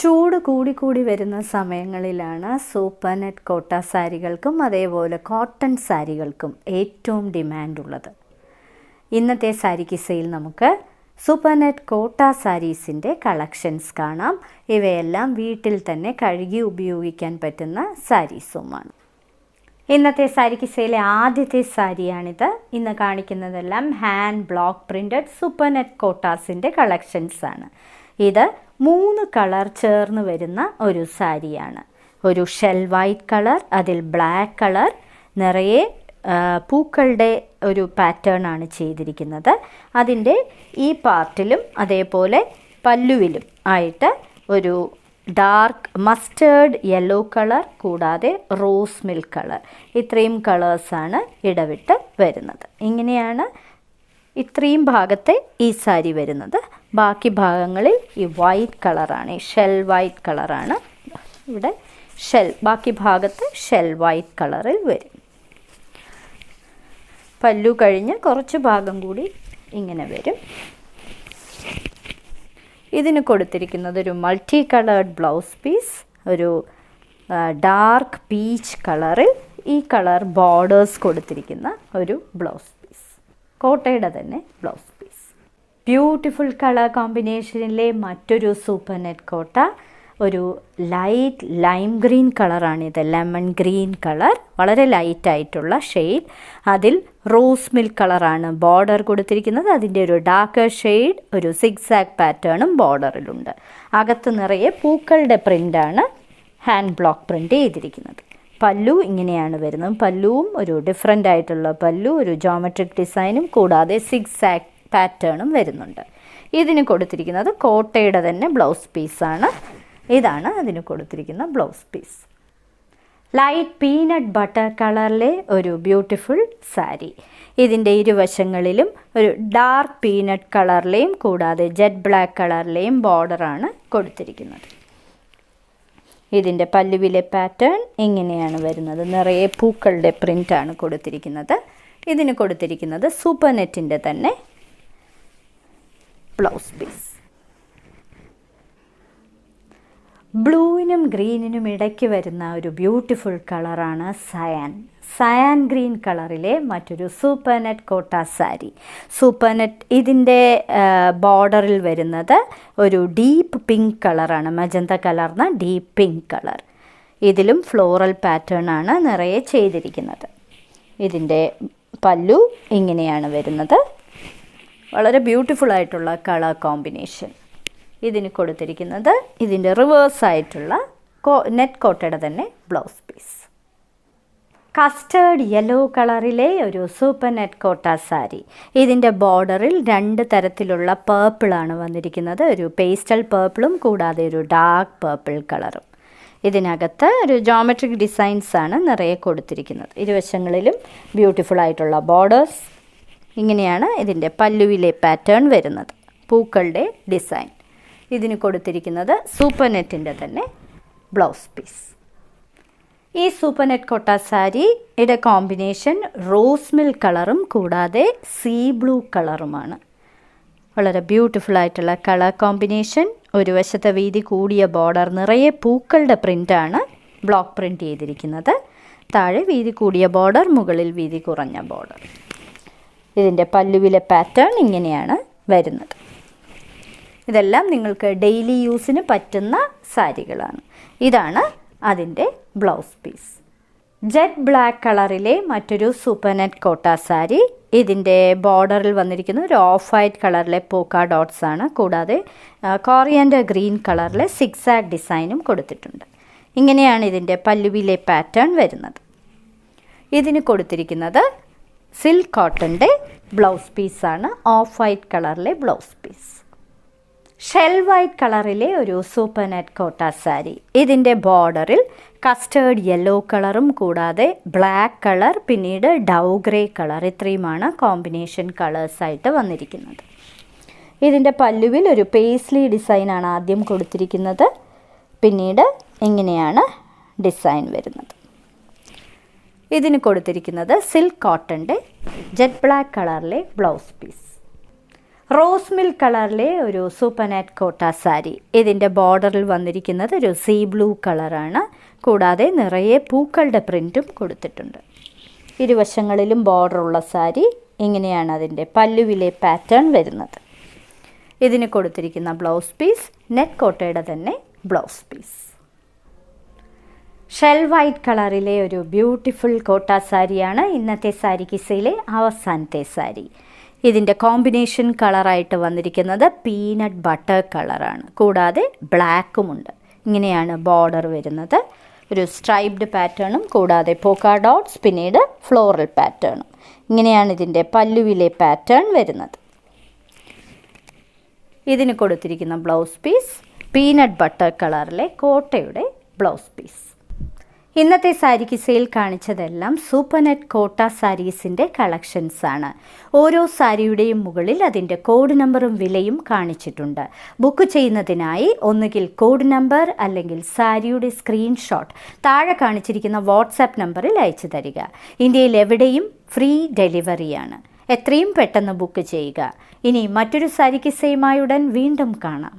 ചൂട് കൂടി വരുന്ന സമയങ്ങളിലാണ് സൂപ്പർ നെറ്റ് കോട്ട സാരികൾക്കും അതേപോലെ കോട്ടൺ സാരികൾക്കും ഏറ്റവും ഡിമാൻഡുള്ളത്. ഇന്നത്തെ സാരി കിസയിൽ നമുക്ക് സൂപ്പർ നെറ്റ് കോട്ട സാരീസിൻ്റെ കളക്ഷൻസ് കാണാം. ഇവയെല്ലാം വീട്ടിൽ തന്നെ കഴുകി ഉപയോഗിക്കാൻ പറ്റുന്ന സാരീസുമാണ്. ഇന്നത്തെ സാരി കിസയിലെ ആദ്യത്തെ സാരിയാണിത്. ഇന്ന് കാണിക്കുന്നതെല്ലാം hand block printed super net കോട്ടാസിൻ്റെ കളക്ഷൻസാണ്. ഇത് 3 കളർ ചേർന്ന് വരുന്ന ഒരു സാരിയാണ്. ഒരു ഷെൽ വൈറ്റ് കളർ, അതിൽ ബ്ലാക്ക് കളർ, നിറയെ പൂക്കളുടെ ഒരു പാറ്റേൺ ആണ് ചെയ്തിരിക്കുന്നത്. അതിൻ്റെ ഈ പാർട്ടിലും അതേപോലെ പല്ലുവിലും ആയിട്ട് ഒരു ഡാർക്ക് മസ്റ്റേർഡ് യെല്ലോ കളർ കൂടാതെ റോസ് മിൽക്ക് കളർ, ഇത്രയും കളേഴ്സാണ് ഇടവിട്ട് വരുന്നത്. ഇങ്ങനെയാണ് ഇത്രയും ഭാഗത്തെ ഈ സാരി വരുന്നത്. ബാക്കി ഭാഗങ്ങളിൽ ഈ വൈറ്റ് കളറാണ്, ഈ ഷെൽ വൈറ്റ് കളറാണ്. ഇവിടെ ബാക്കി ഭാഗത്ത് ഷെൽ വൈറ്റ് കളറിൽ വരും. പല്ലു കഴിഞ്ഞ് കുറച്ച് ഭാഗം കൂടി ഇങ്ങനെ വരും. ഇതിന് കൊടുത്തിരിക്കുന്നത് ഒരു മൾട്ടി കളേർഡ് ബ്ലൗസ് പീസ്, ഒരു ഡാർക്ക് പീച്ച് കളറിൽ ഈ കളർ ബോർഡേഴ്സ് കൊടുത്തിരിക്കുന്ന ഒരു ബ്ലൗസ് പീസ്, കോട്ടയുടെ തന്നെ ബ്ലൗസ് പീസ്. ബ്യൂട്ടിഫുൾ കളർ കോമ്പിനേഷനിലെ മറ്റൊരു സൂപ്പർ നെറ്റ് കോട്ട, ഒരു ലൈറ്റ് ലൈം ഗ്രീൻ കളറാണിത്, ലെമൺ ഗ്രീൻ കളർ, വളരെ ലൈറ്റായിട്ടുള്ള ഷെയ്ഡ്. അതിൽ റോസ് മിൽക്ക് കളറാണ് ബോർഡർ കൊടുത്തിരിക്കുന്നത്. അതിൻ്റെ ഒരു ഡാർക്കർ ഷെയ്ഡ്, ഒരു സിഗ്സാഗ് പാറ്റേണും ബോർഡറിലുണ്ട്. അകത്ത് നിറയെ പൂക്കളുടെ പ്രിൻ്റാണ് ഹാൻഡ് ബ്ലോക്ക് പ്രിൻ്റ് ചെയ്തിരിക്കുന്നത്. പല്ലു ഇങ്ങനെയാണ് വരുന്നത്. പല്ലുവും ഒരു ഡിഫറെൻ്റ് ആയിട്ടുള്ള പല്ലു, ഒരു ജോമെട്രിക് ഡിസൈനും കൂടാതെ സിഗ്സാഗ് പാറ്റേണും വരുന്നുണ്ട്. ഇതിന് കൊടുത്തിരിക്കുന്നത് കോട്ടയുടെ തന്നെ ബ്ലൗസ് പീസാണ്. ഇതാണ് അതിന് കൊടുത്തിരിക്കുന്ന blouse piece. Light peanut butter കളറിലെ ഒരു ബ്യൂട്ടിഫുൾ സാരി. ഇതിൻ്റെ ഇരുവശങ്ങളിലും ഒരു ഡാർക്ക് പീനട്ട് കളറിലെയും കൂടാതെ ജെറ്റ് ബ്ലാക്ക് കളറിലെയും ബോർഡറാണ് കൊടുത്തിരിക്കുന്നത്. ഇതിൻ്റെ പല്ലുവിലെ പാറ്റേൺ ഇങ്ങനെയാണ് വരുന്നത്. നിറയെ പൂക്കളുടെ പ്രിൻ്റാണ് കൊടുത്തിരിക്കുന്നത്. ഇതിന് കൊടുത്തിരിക്കുന്നത് സൂപ്പർ നെറ്റിൻ്റെ തന്നെ ബ്ലൗസ് പീസ്. ബ്ലൂവിനും ഗ്രീനിനും ഇടയ്ക്ക് വരുന്ന ഒരു ബ്യൂട്ടിഫുൾ കളറാണ് സയാൻ ഗ്രീൻ കളറിലെ മറ്റൊരു സൂപ്പർ നെറ്റ് കോട്ട സാരി. സൂപ്പർ നെറ്റ് ഇതിൻ്റെ ബോർഡറിൽ വരുന്നത് ഒരു ഡീപ്പ് പിങ്ക് കളറാണ്, മജന്ത കലർന്ന ഡീപ്പ് പിങ്ക് കളർ. ഇതിലും ഫ്ലോറൽ പാറ്റേൺ ആണ് നിറയെ ചെയ്തിരിക്കുന്നത്. ഇതിൻ്റെ പല്ലു ഇങ്ങനെയാണ് വരുന്നത്. വളരെ ബ്യൂട്ടിഫുൾ ആയിട്ടുള്ള കളർ കോമ്പിനേഷൻ. ഇതിന് കൊടുത്തിരിക്കുന്നത് ഇതിൻ്റെ റിവേഴ്സ് ആയിട്ടുള്ള നെറ്റ് കോട്ടയുടെ തന്നെ ബ്ലൗസ് പീസ്. കസ്റ്റേർഡ് യെല്ലോ കളറിലെ ഒരു സൂപ്പർ നെറ്റ് കോട്ട സാരി. ഇതിൻ്റെ ബോർഡറിൽ 2 തരത്തിലുള്ള പേർപ്പിളാണ് വന്നിരിക്കുന്നത്. ഒരു പേസ്റ്റൽ പേർപ്പിളും കൂടാതെ ഒരു ഡാർക്ക് പേർപ്പിൾ കളറും. ഇതിനകത്ത് ഒരു ജോമെട്രിക് ഡിസൈൻസാണ് നിറയെ കൊടുത്തിരിക്കുന്നത്. ഇരുവശങ്ങളിലും ബ്യൂട്ടിഫുൾ ആയിട്ടുള്ള ബോർഡേഴ്സ്. ഇങ്ങനെയാണ് ഇതിൻ്റെ പല്ലുവിലെ പാറ്റേൺ വരുന്നത്, പൂക്കളുടെ ഡിസൈൻ. ഇതിന് കൊടുത്തിരിക്കുന്നത് സൂപ്പർ നെറ്റിൻ്റെ തന്നെ ബ്ലൗസ് പീസ്. ഈ സൂപ്പർ നെറ്റ് കോട്ട സാരിയുടെ കോമ്പിനേഷൻ റോസ് മിൽക്ക് കളറും കൂടാതെ സീ ബ്ലൂ കളറുമാണ്. വളരെ ബ്യൂട്ടിഫുൾ ആയിട്ടുള്ള കളർ കോമ്പിനേഷൻ. ഒരു വശത്തെ വീതി കൂടിയ ബോർഡർ, നിറയെ പൂക്കളുടെ പ്രിൻ്റാണ് ബ്ലോക്ക് പ്രിൻ്റ് ചെയ്തിരിക്കുന്നത്. താഴെ വീതി കൂടിയ ബോർഡർ, മുകളിൽ വീതി കുറഞ്ഞ ബോർഡർ. ഇതിൻ്റെ പല്ലുവിലെ പാറ്റേൺ ഇങ്ങനെയാണ് വരുന്നത്. ഇതെല്ലാം നിങ്ങൾക്ക് ഡെയിലി യൂസിന് പറ്റുന്ന സാരികളാണ്. ഇതാണ് അതിൻ്റെ ബ്ലൗസ് പീസ്. ജെറ്റ് ബ്ലാക്ക് കളറിലെ മറ്റൊരു സൂപ്പർ നെറ്റ് കോട്ട സാരി. ഇതിൻ്റെ ബോർഡറിൽ വന്നിരിക്കുന്ന ഒരു ഓഫ് വൈറ്റ് കളറിലെ പോക്ക ഡോട്ട്സ് ആണ്. കൂടാതെ കോറിയൻഡർ ഗ്രീൻ കളറിലെ സിഗ്സാഗ് ഡിസൈനും കൊടുത്തിട്ടുണ്ട്. ഇങ്ങനെയാണ് ഇതിൻ്റെ പല്ലുവിലെ പാറ്റേൺ വരുന്നത്. ഇതിന് കൊടുത്തിരിക്കുന്നത് സിൽക്ക് കോട്ടൻ്റെ ബ്ലൗസ് പീസാണ്, ഓഫ് വൈറ്റ് കളറിലെ ബ്ലൗസ് പീസ്. ഷെൽ വൈറ്റ് കളറിലെ ഒരു സൂപ്പർ നെറ്റ് കോട്ട സാരി. ഇതിൻ്റെ ബോർഡറിൽ കസ്റ്റേർഡ് യെല്ലോ കളറും കൂടാതെ ബ്ലാക്ക് കളർ, പിന്നീട് ഡൗ ഗ്രേ കളർ, ഇത്രയുമാണ് കോമ്പിനേഷൻ കളേഴ്സായിട്ട് വന്നിരിക്കുന്നത്. ഇതിൻ്റെ പല്ലുവിൽ ഒരു പേസ്ലി ഡിസൈനാണ് ആദ്യം കൊടുത്തിരിക്കുന്നത്. പിന്നീട് ഇങ്ങനെയാണ് ഡിസൈൻ വരുന്നത്. ഇതിന് കൊടുത്തിരിക്കുന്നത് സിൽക്ക് കോട്ടൻ്റെ ജെറ്റ് ബ്ലാക്ക് കളറിലെ ബ്ലൗസ് പീസ്. റോസ് മിൽക്ക് കളറിലെ ഒരു സൂപ്പർ നെറ്റ് കോട്ട സാരി. ഇതിൻ്റെ ബോർഡറിൽ വന്നിരിക്കുന്നത് ഒരു സീ ബ്ലൂ കളറാണ്. കൂടാതെ നിറയെ പൂക്കളുടെ പ്രിൻറ്റും കൊടുത്തിട്ടുണ്ട്. ഇരുവശങ്ങളിലും ബോർഡറുള്ള സാരി. ഇങ്ങനെയാണ് അതിൻ്റെ പല്ലുവിലെ പാറ്റേൺ വരുന്നത്. ഇതിന് കൊടുത്തിരിക്കുന്ന ബ്ലൗസ് പീസ് നെറ്റ് കോട്ടയുടെ തന്നെ ബ്ലൗസ് പീസ്. ഷെൽ വൈറ്റ് കളറിലെ ഒരു ബ്യൂട്ടിഫുൾ കോട്ട സാരിയാണ് ഇന്നത്തെ സാരി കിസയിലെ അവസാനത്തെ സാരി. ഇതിൻ്റെ കോമ്പിനേഷൻ കളറായിട്ട് വന്നിരിക്കുന്നത് പീനട്ട് ബട്ടർ കളറാണ്. കൂടാതെ ബ്ലാക്കുമുണ്ട്. ഇങ്ങനെയാണ് ബോർഡർ വരുന്നത്. ഒരു സ്ട്രൈപ്ഡ് പാറ്റേണും കൂടാതെ പോക്ക ഡോട്ട്സ്, പിന്നീട് ഫ്ലോറൽ പാറ്റേണും. ഇങ്ങനെയാണ് ഇതിൻ്റെ പല്ലുവിലെ പാറ്റേൺ വരുന്നത്. ഇതിന് കൊടുത്തിരിക്കുന്ന ബ്ലൗസ് പീസ് പീനട്ട് ബട്ടർ കളറിലെ കോട്ടയുടെ ബ്ലൗസ് പീസ്. ഇന്നത്തെ സാരി കിസയിൽ കാണിച്ചതെല്ലാം സൂപ്പർ നെറ്റ് കോട്ട സാരീസിൻ്റെ കളക്ഷൻസാണ്. ഓരോ സാരിയുടെയും മുകളിൽ അതിൻ്റെ കോഡ് നമ്പറും വിലയും കാണിച്ചിട്ടുണ്ട്. ബുക്ക് ചെയ്യുന്നതിനായി ഒന്നുകിൽ കോഡ് നമ്പർ അല്ലെങ്കിൽ സാരിയുടെ സ്ക്രീൻഷോട്ട് താഴെ കാണിച്ചിരിക്കുന്ന വാട്സാപ്പ് നമ്പറിൽ അയച്ചു തരിക. ഇന്ത്യയിൽ എവിടെയും ഫ്രീ ഡെലിവറിയാണ്. എത്രയും പെട്ടെന്ന് ബുക്ക് ചെയ്യുക. ഇനി മറ്റൊരു സാരി കിസയുമായി ഉടൻ വീണ്ടും കാണാം.